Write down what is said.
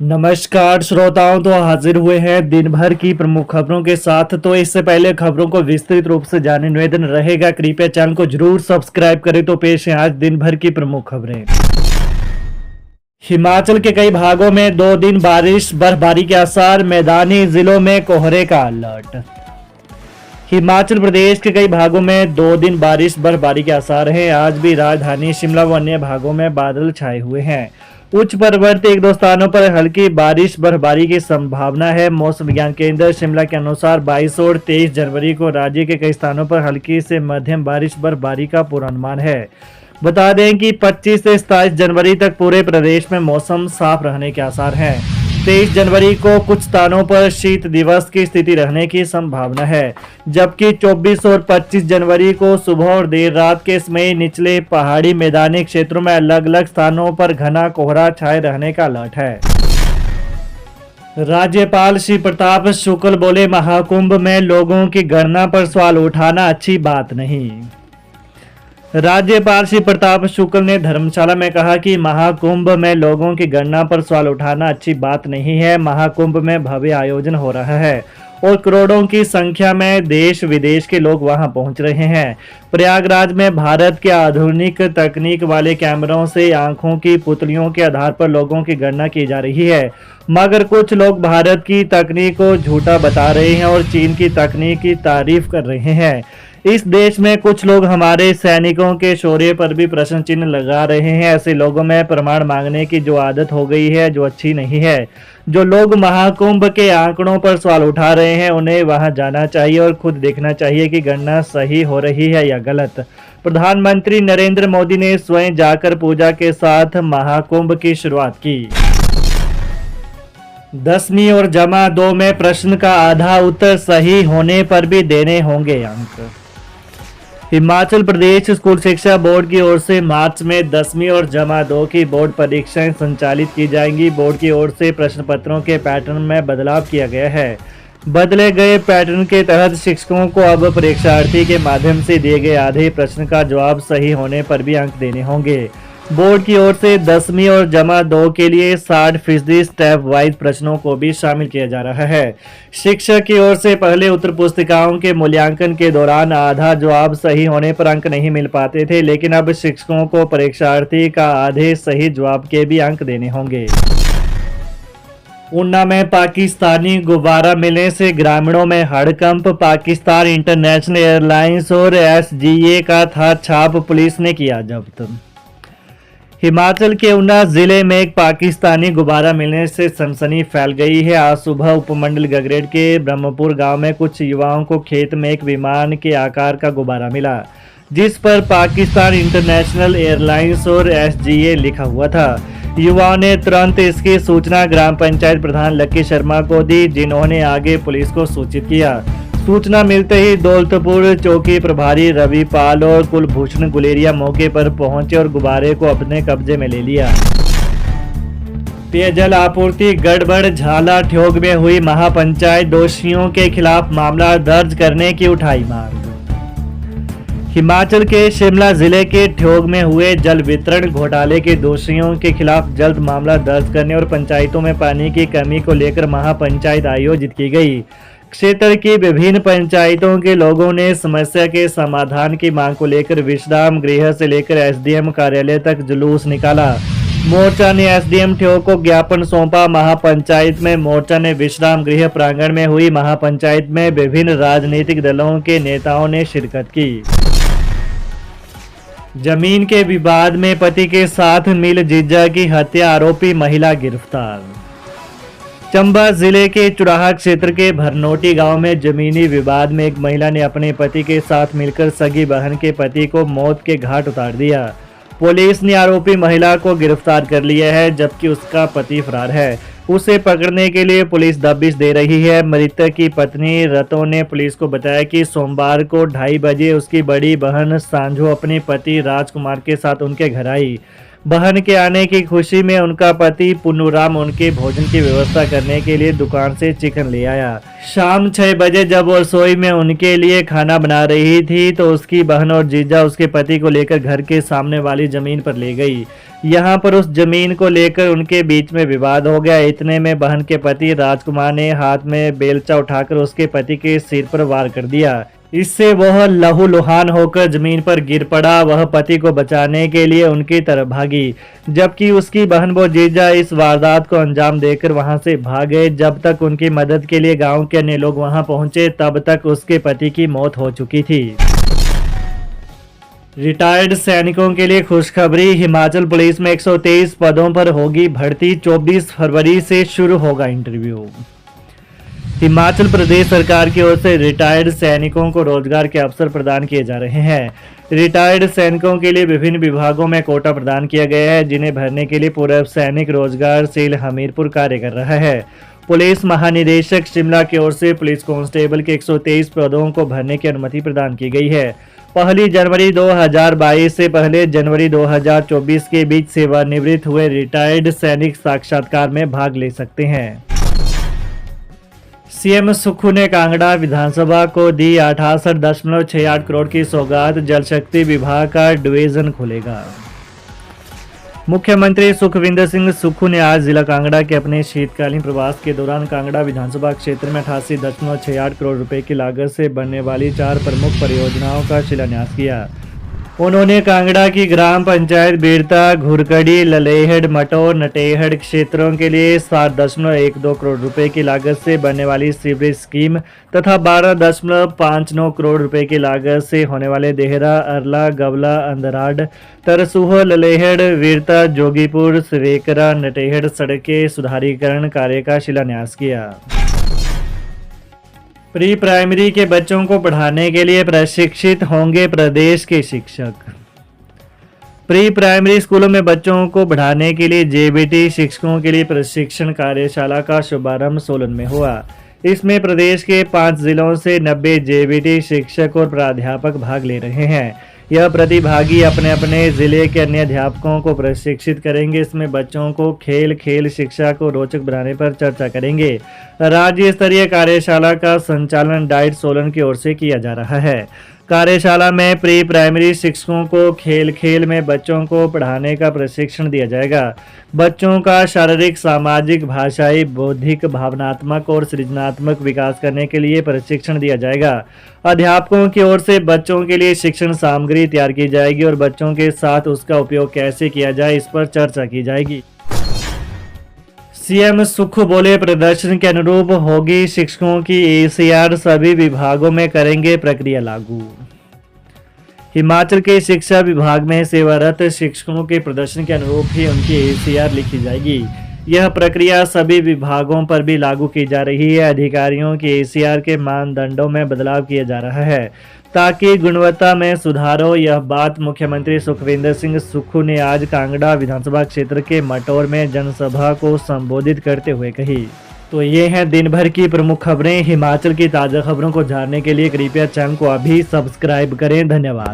नमस्कार श्रोताओं, तो हाजिर हुए हैं दिन भर की प्रमुख खबरों के साथ। तो इससे पहले खबरों को विस्तृत रूप से जानने निवेदन रहेगा, कृपया चैनल को जरूर सब्सक्राइब करें। तो पेश है आज दिन भर की प्रमुख खबरें। हिमाचल के कई भागों में 2 दिन बारिश बर्फबारी के आसार, मैदानी जिलों में कोहरे का अलर्ट। हिमाचल प्रदेश के कई भागों में 2 दिन बारिश बर्फबारी के आसार हैं। आज भी राजधानी शिमला व अन्य भागों में बादल छाए हुए हैं। उच्च पर्वतीय 1-2 स्थानों पर हल्की बारिश बर्फबारी की संभावना है। मौसम विज्ञान केंद्र शिमला के अनुसार 22 और 23 जनवरी को राज्य के कई स्थानों पर हल्की से मध्यम बारिश बर्फबारी का पूर्वानुमान है। बता दें कि 25 से 27 जनवरी तक पूरे प्रदेश में मौसम साफ रहने के आसार हैं। 23 जनवरी को कुछ स्थानों पर शीत दिवस की स्थिति रहने की संभावना है, जबकि 24 और 25 जनवरी को सुबह और देर रात के समय निचले पहाड़ी मैदानी क्षेत्रों में अलग अलग स्थानों पर घना कोहरा छाए रहने का अलर्ट है। राज्यपाल श्री प्रताप शुक्ल बोले, महाकुंभ में लोगों की गणना पर सवाल उठाना अच्छी बात नहीं। राज्यपाल श्री प्रताप शुक्ल ने धर्मशाला में कहा कि महाकुंभ में लोगों की गणना पर सवाल उठाना अच्छी बात नहीं है। महाकुंभ में भव्य आयोजन हो रहा है और करोड़ों की संख्या में देश विदेश के लोग वहां पहुंच रहे हैं। प्रयागराज में भारत के आधुनिक तकनीक वाले कैमरों से आंखों की पुतलियों के आधार पर लोगों की गणना की जा रही है, मगर कुछ लोग भारत की तकनीक को झूठा बता रहे हैं और चीन की तकनीक की तारीफ कर रहे हैं। इस देश में कुछ लोग हमारे सैनिकों के शौर्य पर भी प्रश्न चिन्ह लगा रहे हैं। ऐसे लोगों में प्रमाण मांगने की जो आदत हो गई है, जो अच्छी नहीं है। जो लोग महाकुंभ के आंकड़ों पर सवाल उठा रहे हैं, उन्हें वहां जाना चाहिए और खुद देखना चाहिए कि गणना सही हो रही है या गलत। प्रधानमंत्री नरेंद्र मोदी ने स्वयं जाकर पूजा के साथ महाकुंभ की शुरुआत की। 10वीं और जमा 2 में प्रश्न का आधा उत्तर सही होने पर भी देने होंगे अंक। हिमाचल प्रदेश स्कूल शिक्षा बोर्ड की ओर से मार्च में 10वीं और जमा 2 की बोर्ड परीक्षाएं संचालित की जाएंगी। बोर्ड की ओर से प्रश्न पत्रों के पैटर्न में बदलाव किया गया है। बदले गए पैटर्न के तहत शिक्षकों को अब परीक्षार्थी के माध्यम से दिए गए आधे प्रश्न का जवाब सही होने पर भी अंक देने होंगे। बोर्ड की ओर से 10वीं और जमा 2 के लिए 60% स्टेप वाइज प्रश्नों को भी शामिल किया जा रहा है। शिक्षक की ओर से पहले उत्तर पुस्तिकाओं के मूल्यांकन के दौरान आधा जवाब सही होने पर अंक नहीं मिल पाते थे, लेकिन अब शिक्षकों को परीक्षार्थी का आधे सही जवाब के भी अंक देने होंगे। ऊना में पाकिस्तानी गुब्बारा मिलने से ग्रामीणों में हड़कंप। पाकिस्तान इंटरनेशनल एयरलाइंस और SGA का था छाप, पुलिस ने किया जब्त। हिमाचल के ऊना जिले में एक पाकिस्तानी गुब्बारा मिलने से सनसनी फैल गई है। आज सुबह उपमंडल गगरेट के ब्रह्मपुर गांव में कुछ युवाओं को खेत में एक विमान के आकार का गुब्बारा मिला, जिस पर पाकिस्तान इंटरनेशनल एयरलाइंस और SGA लिखा हुआ था। युवाओं ने तुरंत इसकी सूचना ग्राम पंचायत प्रधान लक्की शर्मा को दी, जिन्होंने आगे पुलिस को सूचित किया। सूचना मिलते ही दौलतपुर चौकी प्रभारी रवि पाल और कुलभूषण गुलेरिया मौके पर पहुंचे और गुब्बारे को अपने कब्जे में ले लिया। पेयजल आपूर्ति गड़बड़, झाला ठियोग में हुई महापंचायत, दोषियों के खिलाफ मामला दर्ज करने की उठाई मांग। हिमाचल के शिमला जिले के ठियोग में हुए जल वितरण घोटाले के दोषियों के खिलाफ जल्द मामला दर्ज करने और पंचायतों में पानी की कमी को लेकर महापंचायत आयोजित की गई। क्षेत्र की विभिन्न पंचायतों के लोगों ने समस्या के समाधान की मांग को लेकर विश्राम गृह से लेकर SDM कार्यालय तक जुलूस निकाला। मोर्चा ने SDM ठियोग को ज्ञापन सौंपा। महापंचायत में मोर्चा ने विश्राम गृह प्रांगण में हुई महापंचायत में विभिन्न राजनीतिक दलों के नेताओं ने शिरकत की। जमीन के विवाद में पति के साथ मिल जीजा की हत्या, आरोपी महिला गिरफ्तार। चंबा जिले के चुराहा क्षेत्र के भरनोटी गांव में जमीनी विवाद में एक महिला ने अपने पति के साथ मिलकर सगी बहन के पति को मौत के घाट उतार दिया। पुलिस ने आरोपी महिला को गिरफ्तार कर लिया है, जबकि उसका पति फरार है। उसे पकड़ने के लिए पुलिस दबिश दे रही है। मृतक की पत्नी रतो ने पुलिस को बताया कि सोमवार को 2:30 बजे उसकी बड़ी बहन सांझो अपने पति राजकुमार के साथ उनके घर आई। बहन के आने की खुशी में उनका पति पुन्नूराम उनके भोजन की व्यवस्था करने के लिए दुकान से चिकन ले आया। शाम 6 बजे जब वो रसोई में उनके लिए खाना बना रही थी तो उसकी बहन और जीजा उसके पति को लेकर घर के सामने वाली जमीन पर ले गई। यहाँ पर उस जमीन को लेकर उनके बीच में विवाद हो गया। इतने में बहन के पति राजकुमार ने हाथ में बेलचा उठाकर उसके पति के सिर पर वार कर दिया। इससे वह लहूलुहान होकर जमीन पर गिर पड़ा। वह पति को बचाने के लिए उनकी तरफ भागी, जबकि उसकी बहन व जीजा इस वारदात को अंजाम देकर वहां से भाग गए। जब तक उनकी मदद के लिए गांव के अन्य लोग वहां पहुंचे तब तक उसके पति की मौत हो चुकी थी। रिटायर्ड सैनिकों के लिए खुशखबरी, हिमाचल पुलिस में 123 पदों पर होगी भर्ती। 24 फरवरी से शुरू होगा इंटरव्यू। हिमाचल प्रदेश सरकार की ओर से रिटायर्ड सैनिकों को रोजगार के अवसर प्रदान किए जा रहे हैं। रिटायर्ड सैनिकों के लिए विभिन्न विभागों में कोटा प्रदान किया गया है, जिन्हें भरने के लिए पूर्व सैनिक रोजगार सेल हमीरपुर कार्य कर रहा है। पुलिस महानिदेशक शिमला की ओर से पुलिस कांस्टेबल के 123 पदों को भरने की अनुमति प्रदान की गई है। 1 जनवरी 2022 से 1 जनवरी 2024 के बीच सेवानिवृत्त हुए रिटायर्ड सैनिक साक्षात्कार में भाग ले सकते हैं। सीएम सुक्खू ने कांगड़ा विधानसभा को दी 68.68 करोड़ की सौगात। जल शक्ति विभाग का डिवीजन खुलेगा। मुख्यमंत्री सुखविंदर सिंह सुक्खू ने आज जिला कांगड़ा के अपने शीतकालीन प्रवास के दौरान कांगड़ा विधानसभा क्षेत्र में 88.68 करोड़ रुपए की लागत से बनने वाली 4 प्रमुख परियोजनाओं का शिलान्यास किया। उन्होंने कांगड़ा की ग्राम पंचायत बीरता, घुरकड़ी, ललेहड़, मटौर, नटेहड़ क्षेत्रों के लिए 7.12 करोड़ रुपए की लागत से बनने वाली सीवरेज स्कीम तथा 12.59 करोड़ रुपए की लागत से होने वाले देहरा, अरला, गवला, अंदराड, तरसूह, ललेहड़, वीरता, जोगीपुर, सवेकरा, नटेहड़ सड़क के सुधारीकरण कार्य का शिलान्यास किया। प्री प्राइमरी के बच्चों को पढ़ाने के लिए प्रशिक्षित होंगे प्रदेश के शिक्षक। प्री प्राइमरी स्कूलों में बच्चों को पढ़ाने के लिए जेबीटी शिक्षकों के लिए प्रशिक्षण कार्यशाला का शुभारंभ सोलन में हुआ। इसमें प्रदेश के 5 जिलों से 90 जेबीटी शिक्षक और प्राध्यापक भाग ले रहे हैं। यह प्रतिभागी अपने अपने जिले के अन्य अध्यापकों को प्रशिक्षित करेंगे। इसमें बच्चों को खेल शिक्षा को रोचक बनाने पर चर्चा करेंगे। राज्य स्तरीय कार्यशाला का संचालन डाइट सोलन की ओर से किया जा रहा है। कार्यशाला में प्री प्राइमरी शिक्षकों को खेल में बच्चों को पढ़ाने का प्रशिक्षण दिया जाएगा। बच्चों का शारीरिक, सामाजिक, भाषाई, बौद्धिक, भावनात्मक और सृजनात्मक विकास करने के लिए प्रशिक्षण दिया जाएगा। अध्यापकों की ओर से बच्चों के लिए शिक्षण सामग्री तैयार की जाएगी और बच्चों के साथ उसका उपयोग कैसे किया जाए इस पर चर्चा की जाएगी। सीएम सुक्खू बोले, प्रदर्शन के अनुरूप होगी शिक्षकों की एसीआर, सभी विभागों में करेंगे प्रक्रिया लागू। हिमाचल के शिक्षा विभाग में सेवारत शिक्षकों के प्रदर्शन के अनुरूप ही उनकी एसीआर लिखी जाएगी। यह प्रक्रिया सभी विभागों पर भी लागू की जा रही है। अधिकारियों की एसीआर के मानदंडों में बदलाव किया जा रहा है ताकि गुणवत्ता में सुधार हो। यह बात मुख्यमंत्री सुखविंदर सिंह सुक्खू ने आज कांगड़ा विधानसभा क्षेत्र के मटौर में जनसभा को संबोधित करते हुए कही। तो ये हैं दिन भर की प्रमुख खबरें। हिमाचल की ताज़ा खबरों को जानने के लिए कृपया चैनल को अभी सब्सक्राइब करें। धन्यवाद।